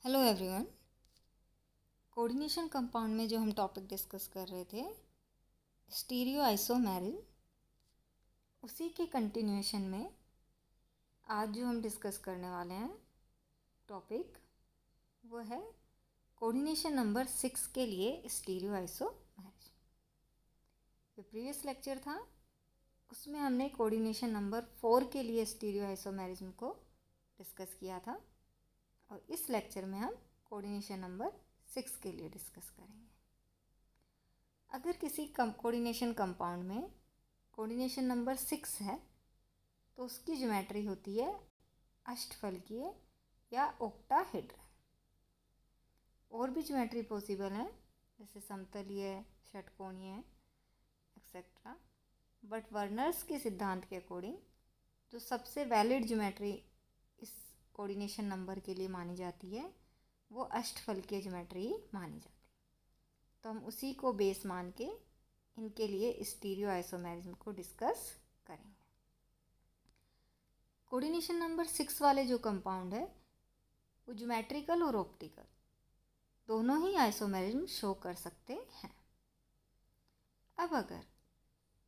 Hello everyone. Coordination compound में जो हम टॉपिक डिस्कस कर रहे थे स्टीरियो आइसोमेरिल, उसी के कंटिन्यूएशन में आज जो हम डिस्कस करने वाले हैं टॉपिक वो है कोऑर्डिनेशन नंबर 6 के लिए स्टीरियो आइसोमेरिल। जो प्रीवियस लेक्चर था उसमें हमने कोऑर्डिनेशन नंबर 4 के लिए स्टीरियो आइसोमेरिज्म को डिस्कस किया था और इस लेक्चर में हम कोऑर्डिनेशन नंबर 6 के लिए डिस्कस करेंगे। अगर किसी कोऑर्डिनेशन कंपाउंड में कोऑर्डिनेशन नंबर 6 है तो उसकी ज्योमेट्री होती है अष्टफलकीय या ओक्टाहेड्रल। और भी ज्योमेट्री पॉसिबल है जैसे समतलीय, षटकोणीय एक्सेट्रा, बट वर्नर्स के सिद्धांत के अकॉर्डिंग जो सबसे वैलिड ज्योमेट्री इस कोऑर्डिनेशन नंबर के लिए मानी जाती है वो अष्टफलकीय ज्योमेट्री मानी जाती है। तो हम उसी को बेस मान के इनके लिए स्टीरियो आइसोमेरिज्म को डिस्कस करेंगे। कोऑर्डिनेशन नंबर 6 वाले जो कंपाउंड है वो ज्योमेट्रिकल और ऑप्टिकल दोनों ही आइसोमेरिज्म शो कर सकते हैं। अब अगर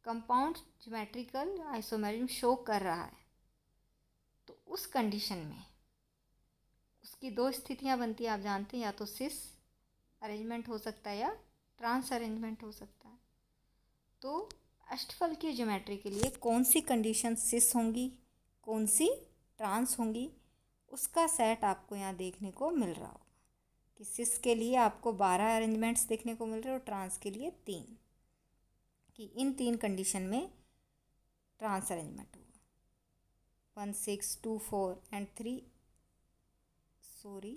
कंपाउंड ज्योमेट्रिकल आइसोमेरिज्म शो कर रहा है तो उस कंडीशन में उसकी दो स्थितियां बनती हैं, आप जानते हैं, या तो सिस अरेंजमेंट हो सकता है या ट्रांस अरेंजमेंट हो सकता है। तो अष्टफलकीय ज्योमेट्री के लिए कौन सी कंडीशन सिस होंगी, कौन सी ट्रांस होंगी, उसका सेट आपको यहाँ देखने को मिल रहा होगा कि सिस के लिए आपको 12 अरेंजमेंट्स देखने को मिल रहे हैं और ट्रांस के लिए 3, कि इन 3 कंडीशन में ट्रांस अरेंजमेंट होगा। 1 6 2 4 एंड 3, सॉरी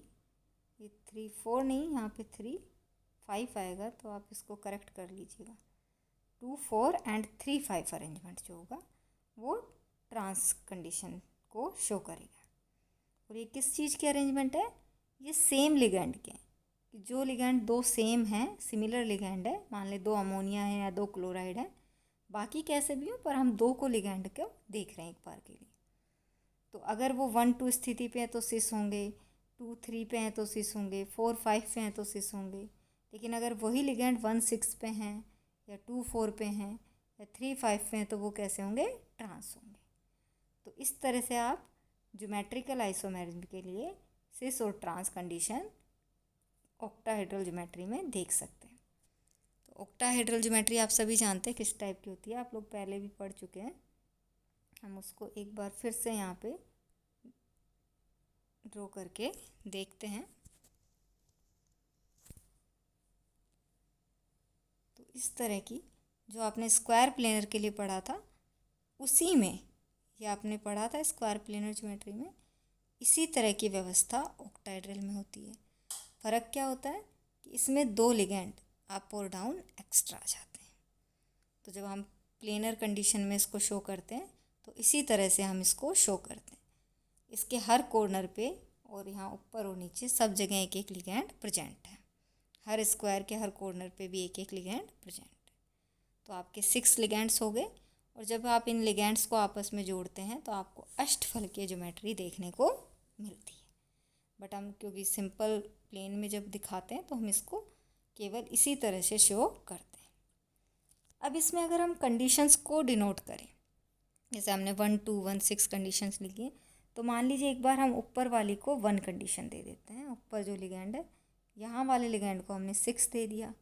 ये 3 4 नहीं, यहाँ पे 3 5 आएगा तो आप इसको करेक्ट कर लीजिएगा। 2 4 एंड 3 5 अरेंजमेंट जो होगा वो ट्रांस कंडीशन को शो करेगा। और ये किस चीज़ के अरेंजमेंट है? ये सेम लिगेंड के, कि जो लिगेंड दो सेम हैं, सिमिलर लिगेंड है, मान ले 2 अमोनिया है या 2 क्लोराइड है, बाकी कैसे भी हो पर हम 2 को लिगेंड को देख रहे हैं एक बार के लिए। तो अगर वो 1 2 स्थिति पे है तो सिस होंगे, 2 3 पे हैं तो सिस होंगे, 4 5 पे हैं तो सिस होंगे। लेकिन अगर वही लिगेंड 1 6 पे हैं या 2 4 पे हैं या 3 5 पे हैं तो वो कैसे होंगे? ट्रांस होंगे। तो इस तरह से आप ज्योमेट्रिकल आइसोमेरिज्म के लिए सिस और ट्रांस कंडीशन ऑक्टाहेड्रल ज्योमेट्री में देख सकते हैं। तो ऑक्टाहेड्रल ज्योमेट्री आप सभी जानते हैं किस टाइप की होती है, आप लोग पहले भी पढ़ चुके हैं। हम उसको एक बार फिर से यहाँ पे ड्रॉ करके देखते हैं। तो इस तरह की जो आपने स्क्वायर प्लेनर के लिए पढ़ा था उसी में ये आपने पढ़ा था स्क्वायर प्लेनर ज्योमेट्री में, इसी तरह की व्यवस्था ऑक्टाहेड्रल में होती है। फ़र्क क्या होता है कि इसमें 2 लिगेंड अप और डाउन एक्स्ट्रा आ जाते हैं। तो जब हम प्लेनर कंडीशन में इसको शो करते हैं तो इसी तरह से हम इसको शो करते हैं। इसके हर कॉर्नर पे और यहाँ ऊपर और नीचे सब जगह एक एक लिगेंड प्रेजेंट है। हर स्क्वायर के हर कॉर्नर पे भी एक एक लिगेंड प्रेजेंट है। तो आपके 6 लिगेंड्स हो गए। और जब आप इन लिगेंड्स को आपस में जोड़ते हैं तो आपको अष्टफलकीय ज्योमेट्री देखने को मिलती है। बट हम क्योंकि सिंपल प्लेन में जब दिखाते हैं तो हम इसको केवल इसी तरह से शो करते हैं। अब इसमें अगर हम कंडीशंस को डिनोट करें, जैसे हमने 1 2 1 6 कंडीशंस लिखी हैं, तो मान लीजिए एक बार हम ऊपर वाली को 1 कंडीशन दे देते हैं। ऊपर जो लिगेंड है यहाँ वाले लिगेंड को हमने 6 दे दिया,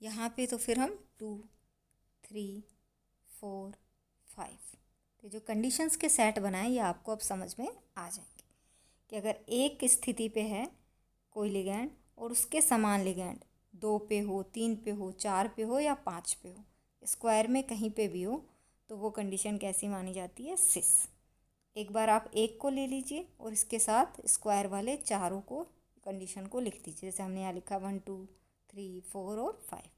यहाँ पे तो फिर हम 2 3 4 5, तो जो कंडीशंस के सेट बनाए ये आपको अब समझ में आ जाएंगे कि अगर एक स्थिति पे है कोई लिगेंड और उसके समान लिगेंड 2 पे हो, 3 पे हो, 4 पे हो या 5 पे हो, स्क्वायर में कहीं पे भी हो, तो वो कंडीशन कैसी मानी जाती है? सिस। एक बार आप एक को ले लीजिए और इसके साथ स्क्वायर वाले चारों को कंडीशन को लिख दीजिए। जैसे हमने यहाँ लिखा 1 2 3 4 और 5।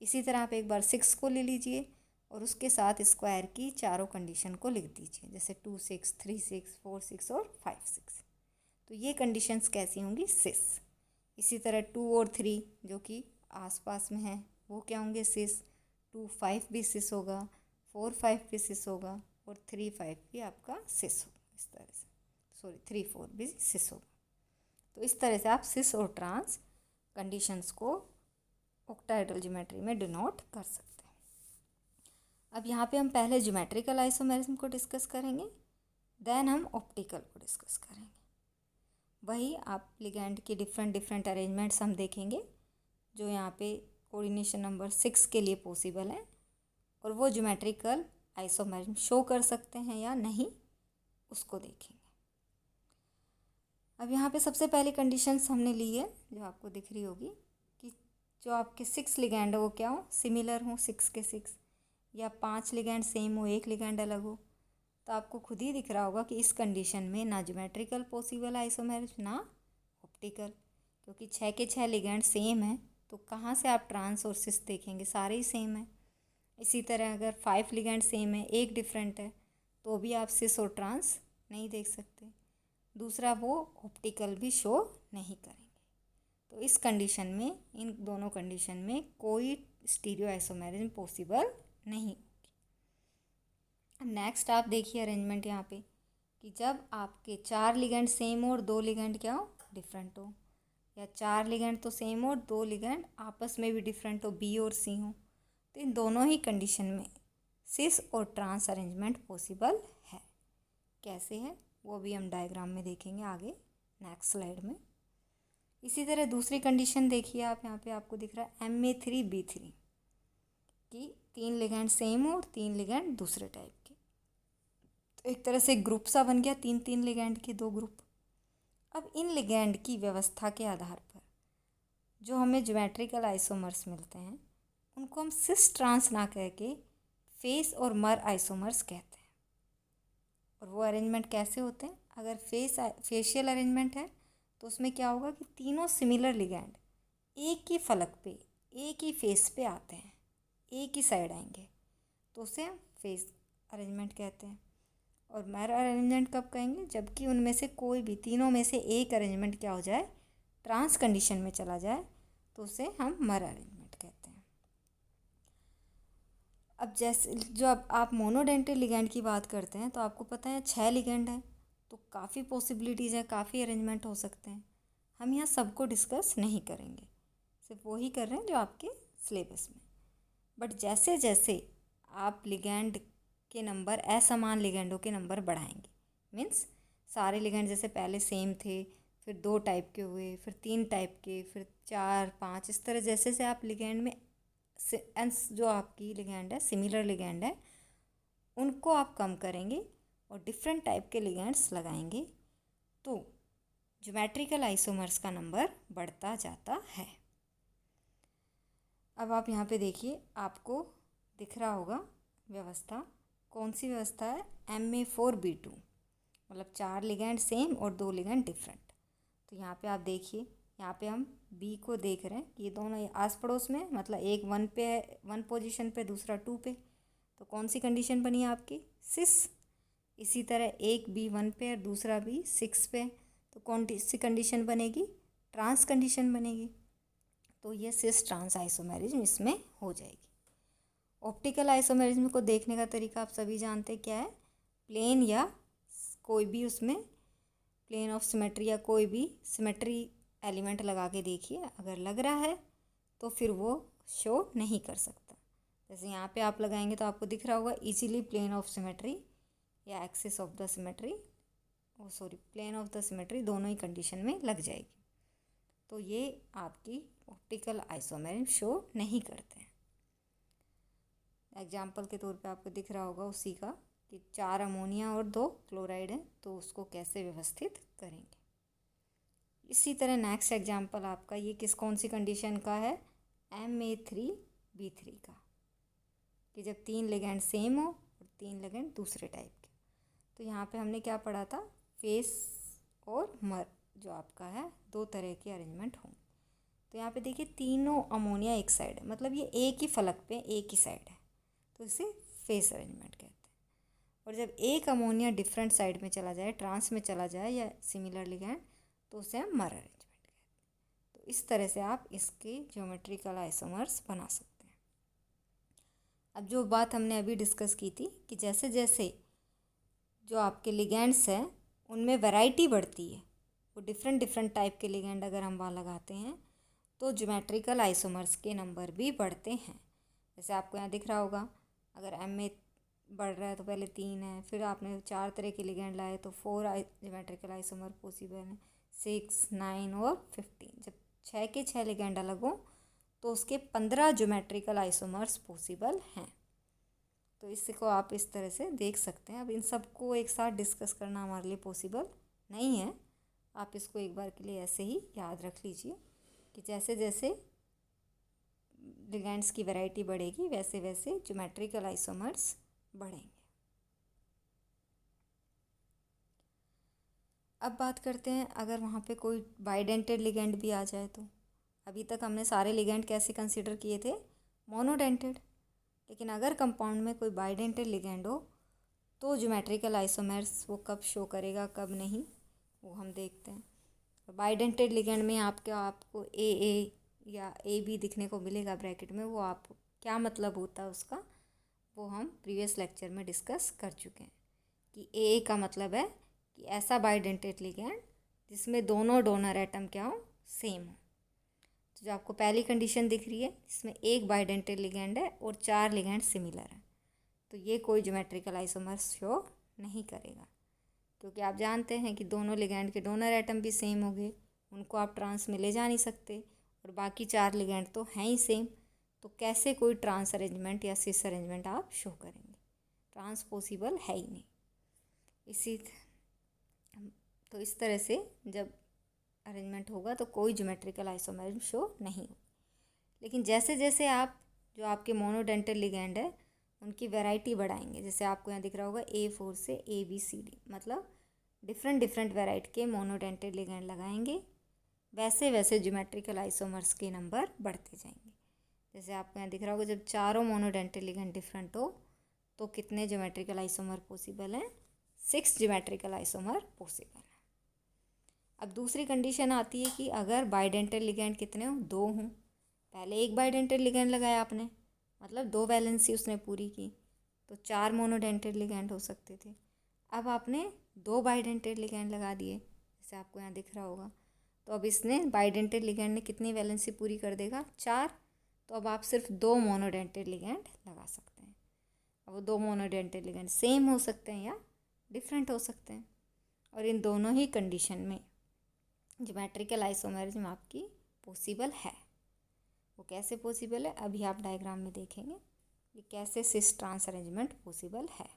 इसी तरह आप एक बार 6 को ले लीजिए और उसके साथ स्क्वायर की चारों कंडीशन को लिख दीजिए, जैसे 2 6 3 6 4 6 और 5 6। तो ये कंडीशंस कैसी होंगी? सिस। इसी तरह 2 और 3 जो कि आसपास में हैं वो क्या होंगे? सिस। 2 5 भी सिस होगा, 4 5 भी सिस होगा और 3 5 भी आपका सिस होगा। इस तरह से 3 4 भी सिस होगा। तो इस तरह से आप सिस और ट्रांस कंडीशंस को ऑक्टाहेड्रल ज्योमेट्री में डिनोट कर सकते हैं। अब यहाँ पे हम पहले ज्योमेट्रिकल आइसोमेरिज्म को डिस्कस करेंगे, देन हम ऑप्टिकल को डिस्कस करेंगे। वही आप लिगैंड की डिफरेंट अरेंजमेंट्स हम देखेंगे जो यहाँ पे कोऑर्डिनेशन नंबर 6 के लिए पॉसिबल है, और वो ज्योमेट्रिकल आइसोमेरिज्म शो कर सकते हैं या नहीं उसको देखेंगे। अब यहाँ पे सबसे पहली कंडीशंस हमने ली है जो आपको दिख रही होगी कि जो आपके 6 लिगैंड हो वो क्या हो, सिमिलर हो 6 के 6, या 5 लिगैंड सेम हो, एक लिगैंड अलग हो। तो आपको खुद ही दिख रहा होगा कि इस कंडीशन में ना ज्योमेट्रिकल पॉसिबल आइसोमेरिज्म ना ऑप्टिकल, क्योंकि 6 के 6 लिगैंड सेम है तो कहाँ से आप ट्रांस और सिस देखेंगे, सारे ही सेम है। इसी तरह अगर 5 लिगैंड सेम है, एक डिफरेंट है, तो भी आप सिस और ट्रांस नहीं देख सकते। दूसरा, वो ऑप्टिकल भी शो नहीं करेंगे। तो इस कंडीशन में, इन दोनों कंडीशन में कोई स्टीरियो आइसोमेरिज्म पॉसिबल नहीं होगी। अब नेक्स्ट आप देखिए अरेंजमेंट यहाँ पे कि जब आपके 4 लिगैंड सेम हो और 2 लिगैंड क्या हो, डिफरेंट हो, या 4 लिगैंड तो सेम हो और 2 लिगैंड आपस में भी डिफरेंट हो, बी और सी हो, तो इन दोनों ही कंडीशन में सिस और ट्रांस अरेंजमेंट पॉसिबल है। कैसे है वो भी हम डायग्राम में देखेंगे आगे नेक्स्ट स्लाइड में। इसी तरह दूसरी कंडीशन देखिए आप, यहाँ पे आपको दिख रहा है Ma3B3 कि 3 लिगैंड सेम हो और 3 लिगैंड दूसरे टाइप के। तो एक तरह से ग्रुप सा बन गया, 3 लिगैंड के 2 ग्रुप। अब इन लिगैंड की व्यवस्था के आधार पर जो हमें ज्योमेट्रिकल आइसोमर्स मिलते हैं उनको हम सिस ट्रांस ना कह के फेस और मर आइसोमर्स कहते हैं। और वो अरेंजमेंट कैसे होते हैं, अगर फेशियल अरेंजमेंट है तो उसमें क्या होगा कि तीनों सिमिलर लिगैंड एक ही फलक पे, एक ही फेस पे आते हैं, एक ही साइड आएंगे, तो उसे हम फेस अरेंजमेंट कहते हैं। और मर अरेंजमेंट कब कहेंगे, जबकि उनमें से कोई भी, तीनों में से एक अरेंजमेंट क्या हो जाए, ट्रांस कंडीशन में चला जाए, तो उसे हम मर अरेंजमेंट कहते हैं। अब जैसे जो अब आप मोनोडेंटल लिगैंड की बात करते हैं तो आपको पता है 6 लिगैंड है, तो काफ़ी पॉसिबिलिटीज़ है, काफ़ी अरेंजमेंट हो सकते हैं। हम यहाँ सबको डिस्कस नहीं करेंगे, सिर्फ वही कर रहे हैं जो आपके सिलेबस में। बट जैसे जैसे आप लिगैंड के नंबर, असमान लिगैंडों के नंबर बढ़ाएंगे, मीन्स सारे लिगैंड जैसे पहले सेम थे, फिर 2 टाइप के हुए, फिर 3 टाइप के, फिर 4, 5, इस तरह जैसे जैसे आप लिगैंड में जो आपकी लिगैंड है, सिमिलर लिगैंड है, उनको आप कम करेंगे और डिफरेंट टाइप के लिगैंड्स लगाएंगे, तो ज्योमेट्रिकल आइसोमर्स का नंबर बढ़ता जाता है। अब आप यहाँ पे देखिए, आपको दिख रहा होगा व्यवस्था, कौन सी व्यवस्था है, Ma4B2, मतलब 4 लिगैंड सेम और 2 लिगैंड डिफरेंट। तो यहाँ पे आप देखिए, यहाँ पे हम बी को देख रहे हैं कि ये दोनों आस पड़ोस में, मतलब एक 1 पे है, 1 पोजीशन पे, दूसरा 2 पे, तो कौन सी कंडीशन बनी है आपकी, सिस। इसी तरह एक बी 1 पे और दूसरा बी 6 पे, तो कौन सी कंडीशन बनेगी, ट्रांस कंडीशन बनेगी। तो ये सिस ट्रांस आइसोमेरिज्म इसमें हो जाएगी। ऑप्टिकल आइसोमेरिज्म को देखने का तरीका आप सभी जानते हैं क्या है, प्लेन या कोई भी उसमें प्लेन ऑफ सिमेट्री या कोई भी सिमेट्री एलिमेंट लगा के देखिए, अगर लग रहा है तो फिर वो शो नहीं कर सकता। जैसे यहाँ पे आप लगाएंगे तो आपको दिख रहा होगा इजीली प्लेन ऑफ सिमेट्री या axis of the symmetry, plane of the symmetry दोनों ही कंडीशन में लग जाएगी। तो ये आपकी ऑप्टिकल आइसोमेरिज्म शो नहीं करते हैं। एग्जाम्पल के तौर पे आपको दिख रहा होगा उसी का कि 4 अमोनिया और 2 क्लोराइड है, तो उसको कैसे व्यवस्थित करेंगे। इसी तरह नेक्स्ट एग्जाम्पल आपका ये कौन सी कंडीशन का है, Ma3B3 का, कि जब 3 लिगैंड सेम हो और 3 लिगैंड दूसरे टाइप के। तो यहाँ पे हमने क्या पढ़ा था, फेस और मर जो आपका है 2 तरह के अरेंजमेंट होंगे। तो यहाँ पे देखिए तीनों अमोनिया एक साइड है, मतलब ये एक ही फलक पे एक ही साइड है, तो इसे फेस अरेंजमेंट कहते हैं। और जब एक अमोनिया डिफरेंट साइड में चला जाए, ट्रांस में चला जाए या सिमिलर लिगैंड, तो उसे हम मर अरेंजमेंट कहते हैं। तो इस तरह से आप इसके ज्योमेट्रिकल आइसोमर्स बना सकते हैं। अब जो बात हमने अभी डिस्कस की थी कि जैसे जैसे जो आपके लिगैंड्स हैं उनमें वैरायटी बढ़ती है, वो डिफरेंट डिफरेंट टाइप के लिगेंड अगर हम वहाँ लगाते हैं तो ज्योमेट्रिकल आइसोमर्स के नंबर भी बढ़ते हैं। जैसे आपको यहाँ दिख रहा होगा, अगर एम में बढ़ रहा है तो पहले 3 है, फिर आपने 4 तरह के लिगेंड लाए तो 4 ज्योमेट्रिकल आइसोमर पॉसिबल है, 6, 9 और 15। जब 6 के 6 लिगेंड अलग हो तो उसके 15 ज्योमेट्रिकल आइसोमर्स पॉसिबल हैं। तो इसको आप इस तरह से देख सकते हैं। अब इन सबको एक साथ डिस्कस करना हमारे लिए पॉसिबल नहीं है, आप इसको एक बार के लिए ऐसे ही याद रख लीजिए कि जैसे जैसे लिगेंड्स की वैरायटी बढ़ेगी वैसे वैसे ज्योमेट्रिकल आइसोमर्स बढ़ेंगे। अब बात करते हैं अगर वहाँ पे कोई बाइडेंटेड लिगेंड भी आ जाए तो। अभी तक हमने सारे लिगेंड कैसे कंसीडर किए थे, मोनोडेंटेड, लेकिन अगर कंपाउंड में कोई बाइडेंटेड लिगेंड हो तो ज्योमेट्रिकल आइसोमर्स वो कब शो करेगा कब नहीं, वो हम देखते हैं। बाइडेंटेड लिगेंड में आपको ए या ए बी दिखने को मिलेगा ब्रैकेट में, वो आप क्या मतलब होता है उसका वो हम प्रीवियस लेक्चर में डिस्कस कर चुके हैं कि ए का मतलब है कि ऐसा बाइडेंटेड लिगेंड जिसमें दोनों डोनर एटम क्या हो, सेम हो। तो जो आपको पहली कंडीशन दिख रही है जिसमें एक बाइडेंटेड लिगेंड है और 4 लिगेंड सिमिलर है, तो ये कोई ज्योमेट्रिकल आइसोमर्स शो नहीं करेगा, क्योंकि आप जानते हैं कि दोनों लिगेंड के डोनर एटम भी सेम हो गए, उनको आप ट्रांस में ले जा नहीं सकते, और बाकी 4 लिगेंड तो हैं ही सेम, तो कैसे कोई ट्रांस अरेंजमेंट या सिस अरेंजमेंट आप शो करेंगे, ट्रांस पॉसिबल है ही नहीं। तो इस तरह से जब अरेंजमेंट होगा तो कोई ज्योमेट्रिकल आइसोमरिज्म शो नहीं हो। लेकिन जैसे जैसे आप जो आपके मोनोडेंटल लिगेंड है उनकी वैरायटी बढ़ाएंगे, जैसे आपको यहाँ दिख रहा होगा A4 से ABCD, मतलब डिफरेंट डिफरेंट वैरायटी के मोनोडेंटल लिगेंड लगाएंगे, वैसे वैसे ज्योमेट्रिकल आइसोमर्स के नंबर बढ़ते जाएंगे। जैसे आपको यहाँ दिख रहा होगा, जब चारों मोनोडेंटल लिगेंड डिफरेंट हो तो कितने ज्योमेट्रिकल आइसोमर पॉसिबल हैं, 6 ज्योमेट्रिकल आइसोमर पॉसिबल है। अब दूसरी कंडीशन आती है कि अगर बाइडेंटल लिगेंड कितने हों, 2 हों। पहले एक बाइडेंटल लिगेंड लगाया आपने, मतलब 2 वैलेंसी उसने पूरी की, तो 4 मोनोडेंटल लिगेंड हो सकते थे। अब आपने 2 बाइडेंटल लिगेंड लगा दिए, जैसे आपको यहाँ दिख रहा होगा, तो अब इसने बाइडेंटल लिगेंड ने कितनी वैलेंसी पूरी कर देगा, 4। तो अब आप सिर्फ 2 मोनोडेंटल लिगेंड लगा सकते हैं। अब वो 2 मोनोडेंटल लिगेंड सेम हो सकते हैं या डिफरेंट हो सकते हैं, और इन दोनों ही कंडीशन में ज्योमेट्रिकल आइसोमरिज्म आपकी पॉसिबल है। वो कैसे पॉसिबल है अभी आप डायग्राम में देखेंगे कि कैसे सिस ट्रांस अरेंजमेंट पॉसिबल है।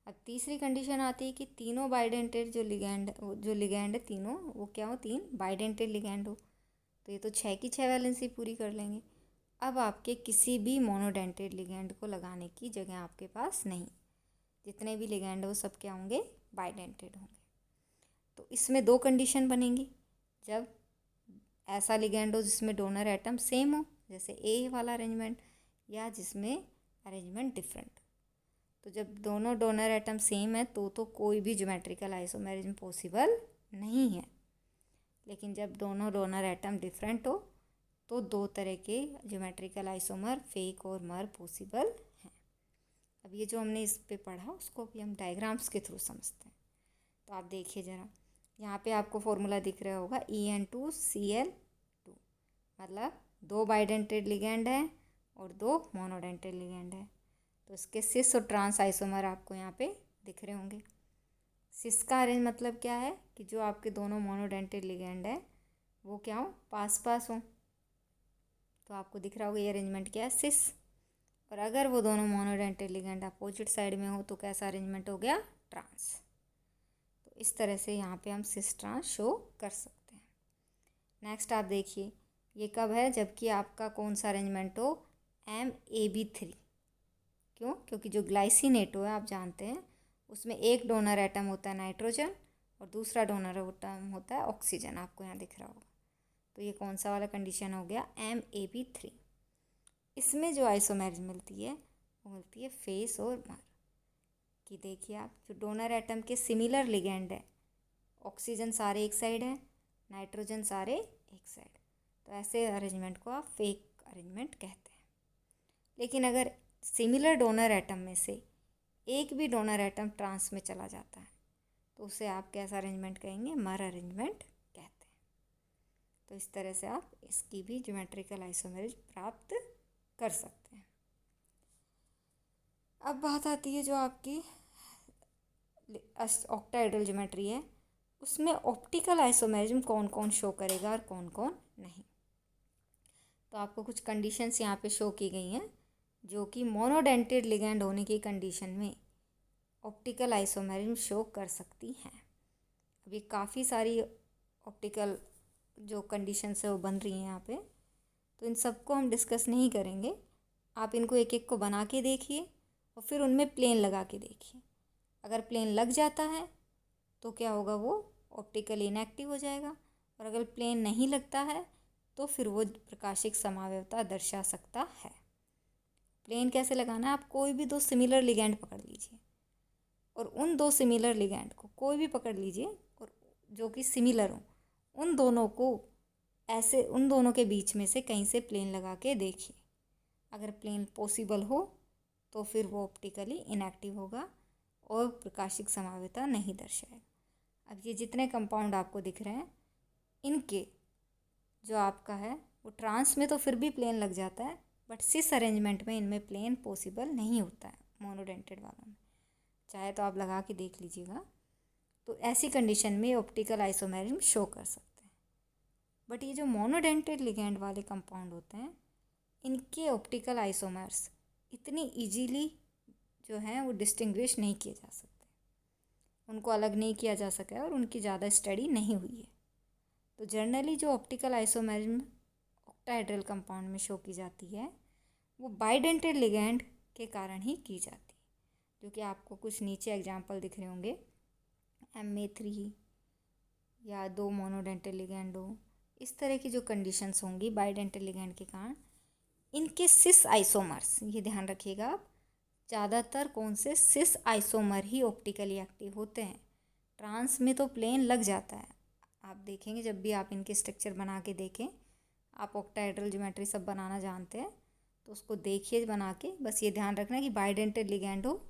अब तीसरी कंडीशन आती है कि तीनों बाइडेंटेड जो लिगेंड है तीनों वो क्या हो, 3 बाइडेंटेड लिगेंड हो, तो ये तो 6 की 6 वैलेंसी पूरी कर लेंगे। अब आपके किसी भी मोनोडेंटेड लिगेंड को लगाने की जगह आपके पास नहीं, जितने भी लिगेंड हो सब क्या होंगे, बाइडेंटेड होंगे। तो इसमें 2 कंडीशन बनेंगी, जब ऐसा लिगेंड हो जिसमें डोनर एटम सेम हो, जैसे ए वाला अरेंजमेंट, या जिसमें अरेंजमेंट डिफरेंट। तो जब दोनों डोनर एटम सेम है तो कोई भी ज्योमेट्रिकल आइसोमेरिज्म पॉसिबल नहीं है। लेकिन जब दोनों डोनर एटम डिफरेंट हो तो 2 तरह के ज्योमेट्रिकल आइसोमर, फेक और मर पॉसिबल हैं। अब ये जो हमने इस पे पढ़ा उसको भी हम डायग्राम्स के थ्रू समझते हैं। तो आप देखिए ज़रा, यहाँ पे आपको फॉर्मूला दिख रहा होगा En2Cl2, मतलब 2 बाइडेंटेड लिगेंड है और 2 मोनोडेंटेड लिगेंड है, तो इसके सिस और ट्रांस आइसोमर आपको यहाँ पे दिख रहे होंगे। सिस का अरेंज मतलब क्या है कि जो आपके दोनों मोनोडेंटेड लिगेंड है वो क्या हो, पास पास हो, तो आपको दिख रहा होगा ये अरेंजमेंट क्या है, सिस। और अगर वो दोनों मोनोडेंटेड लिगेंड अपोजिट साइड में हो तो कैसा अरेंजमेंट हो गया, ट्रांस। तो इस तरह से यहाँ पे हम सिस ट्रांस शो कर सकते हैं। नेक्स्ट आप देखिए, ये कब है, जबकि आपका कौन सा अरेंजमेंट हो, MAB3। क्यों, क्योंकि जो ग्लाइसिनेटो है आप जानते हैं उसमें एक डोनर एटम होता है नाइट्रोजन और दूसरा डोनर एटम होता है ऑक्सीजन, आपको यहाँ दिख रहा होगा। तो ये कौन सा वाला कंडीशन हो गया, MAB3। इसमें जो आइसोमेरिज्म मिलती है वो मिलती है फेस और मर कि देखिए आप, जो डोनर एटम के सिमिलर लिगेंड है, ऑक्सीजन सारे एक साइड है, नाइट्रोजन सारे एक साइड, तो ऐसे अरेंजमेंट को आप फेक अरेंजमेंट कहते हैं। लेकिन अगर सिमिलर डोनर एटम में से एक भी डोनर एटम ट्रांस में चला जाता है तो उसे आप कैसा अरेंजमेंट कहेंगे, मर अरेंजमेंट कहते हैं। तो इस तरह से आप इसकी भी ज्योमेट्रिकल आइसोमेरिज्म प्राप्त कर सकते हैं। अब बात आती है जो आपकी ऑक्टाहेड्रल ज्योमेट्री है, उसमें ऑप्टिकल आइसोमेरिज्म कौन कौन शो करेगा और कौन कौन नहीं। तो आपको कुछ कंडीशंस यहाँ पे शो की गई हैं जो कि मोनोडेंटेड लिगैंड होने की कंडीशन में ऑप्टिकल आइसोमेरिज्म शो कर सकती हैं। अभी काफ़ी सारी ऑप्टिकल जो कंडीशंस है वो बन रही हैं यहाँ पे, तो इन सबको हम डिस्कस नहीं करेंगे। आप इनको एक एक को बना के देखिए और फिर उनमें प्लेन लगा के देखिए। अगर प्लेन लग जाता है तो क्या होगा, वो ऑप्टिकली इनएक्टिव हो जाएगा, और अगर प्लेन नहीं लगता है तो फिर वो प्रकाशिक समावयवता दर्शा सकता है। प्लेन कैसे लगाना है, आप कोई भी दो सिमिलर लिगैंड पकड़ लीजिए और उन दो सिमिलर लिगैंड को कोई भी पकड़ लीजिए और जो कि सिमिलर हो, उन दोनों को ऐसे उन दोनों के बीच में से कहीं से प्लेन लगा के देखिए। अगर प्लेन पॉसिबल हो तो फिर वो ऑप्टिकली इनएक्टिव होगा और प्रकाशिक समावयवता नहीं दर्शाएगा। अब ये जितने कंपाउंड आपको दिख रहे हैं, इनके जो आपका है वो ट्रांस में तो फिर भी प्लेन लग जाता है, बट सिस अरेंजमेंट में इनमें प्लेन पॉसिबल नहीं होता है मोनोडेंटेड वालों में। चाहे तो आप लगा के देख लीजिएगा। तो ऐसी कंडीशन में ऑप्टिकल आइसोमेरिज्म शो कर सकते हैं। बट ये जो मोनोडेंटेड लिगैंड वाले कंपाउंड होते हैं, इनके ऑप्टिकल आइसोमर्स इतनी इजीली जो हैं वो डिस्टिंग्विश नहीं किए जा सकते, उनको अलग नहीं किया जा सका है और उनकी ज़्यादा स्टडी नहीं हुई है। तो जनरली जो ऑप्टिकल आइसोमेरिज्म ऑक्टाहेड्रल कंपाउंड में शो की जाती है वो बाइडेंटेड लिगैंड के कारण ही की जाती है, जो कि आपको कुछ नीचे एग्जांपल दिख रहे होंगे। Ma3 या दो मोनोडेंटेड लिगैंड हो, इस तरह की जो कंडीशंस होंगी बाइडेंटेड लिगैंड के कारण, इनके सिस आइसोमर्स, ये ध्यान रखिएगा आप, ज़्यादातर कौन से सिस आइसोमर ही ऑप्टिकली एक्टिव होते हैं। ट्रांस में तो प्लेन लग जाता है। आप देखेंगे जब भी आप इनके स्ट्रक्चर बना के देखें, आप ऑक्टाहेड्रल ज्योमेट्री सब बनाना जानते हैं तो उसको देखिए बना के, बस ये ध्यान रखना कि बाइडेंटेड लिगैंड हो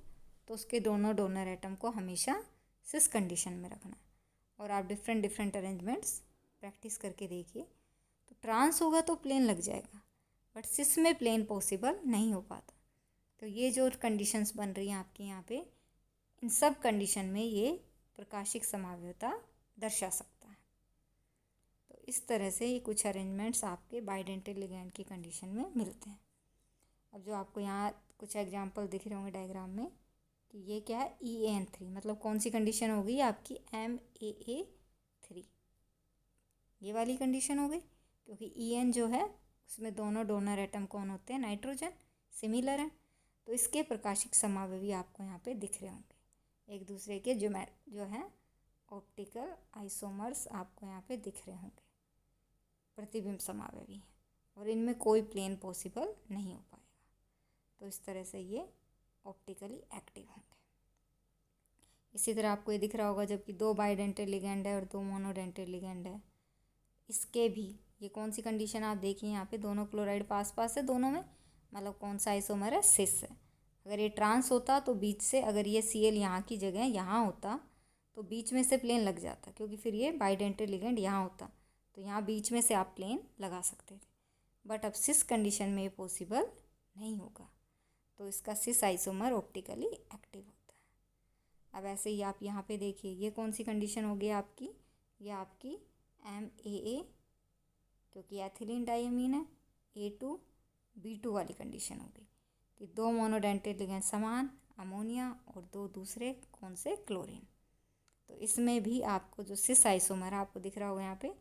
तो उसके दोनों डोनर एटम को हमेशा सिस कंडीशन में रखना है। और आप डिफरेंट डिफरेंट अरेंजमेंट्स प्रैक्टिस करके देखिए। तो ट्रांस होगा तो प्लेन लग जाएगा, बट सिस में प्लेन पॉसिबल नहीं हो पाता। तो ये जो कंडीशंस बन रही हैं आपके यहाँ पे, इन सब कंडीशन में ये प्रकाशिक समावयवता दर्शा सकता है। तो इस तरह से ये कुछ अरेंजमेंट्स आपके बाइडेंटेड लिगैंड की कंडीशन में मिलते हैं। अब जो आपको यहाँ कुछ एग्जांपल दिख रहे होंगे डायग्राम में कि ये क्या है, EN3, मतलब कौन सी कंडीशन होगी आपकी, MAA3, ये वाली कंडीशन हो गई। क्योंकि EN जो है उसमें दोनों डोनर एटम कौन होते हैं, नाइट्रोजन, सिमिलर हैं। तो इसके प्रकाशिक समावयवी आपको यहाँ पे दिख रहे होंगे, एक दूसरे के जो है ऑप्टिकल आइसोमर्स आपको यहाँ पे दिख रहे होंगे, प्रतिबिंब समावयवी, और इनमें कोई प्लेन पॉसिबल नहीं हो पाएगा। तो इस तरह से ये ऑप्टिकली एक्टिव होंगे। इसी तरह आपको ये दिख रहा होगा, जबकि दो बाइडेंटेड लिगैंड है और दो मोनोडेंटेड लिगैंड है, इसके भी ये कौन सी कंडीशन आप देखिए यहाँ पे, दोनों क्लोराइड पास पास है दोनों में, मतलब कौन सा आइसोमर है, सिस है। अगर ये ट्रांस होता तो बीच से, अगर ये Cl यहाँ की जगह यहाँ होता तो बीच में से प्लेन लग जाता, क्योंकि फिर ये बाइडेंटेड लिगैंड यहाँ होता तो यहाँ बीच में से आप प्लेन लगा सकते थे। बट अब सिस कंडीशन में ये पॉसिबल नहीं होगा, तो इसका सिस आइसोमर ऑप्टिकली एक्टिव होता है। अब ऐसे ही आप यहाँ पे देखिए, ये कौन सी कंडीशन होगी आपकी, ये आपकी MAA, क्योंकि एथिलीन डाइअमीन है, A2B2 वाली कंडीशन होगी कि दो मोनोडेंटेड लिगैंड समान, अमोनिया, और दो दूसरे कौन से, क्लोरीन। तो इसमें भी आपको जो सिस आइसोमर है आपको दिख रहा होगा यहाँ पे,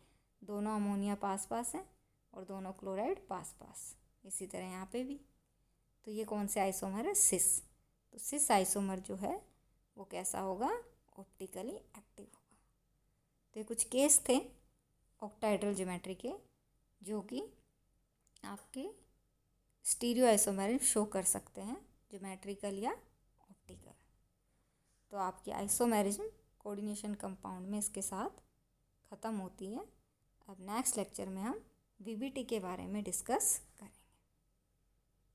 दोनों अमोनिया पास पास हैं और दोनों क्लोराइड पास पास, इसी तरह यहाँ पे भी। तो ये कौन से आइसोमर है, सिस। तो सिस आइसोमर जो है वो कैसा होगा, ऑप्टिकली एक्टिव होगा। तो ये कुछ केस थे ऑक्टाहेड्रल ज्योमेट्री के जो कि आपके स्टीरियो आइसोमेरिज्म शो कर सकते हैं, ज्योमेट्रिकल या ऑप्टिकल। तो आपकी आइसोमेरिज्म कोऑर्डिनेशन कंपाउंड में इसके साथ ख़त्म होती है। अब नेक्स्ट लेक्चर में हम VBT के बारे में डिस्कस करें।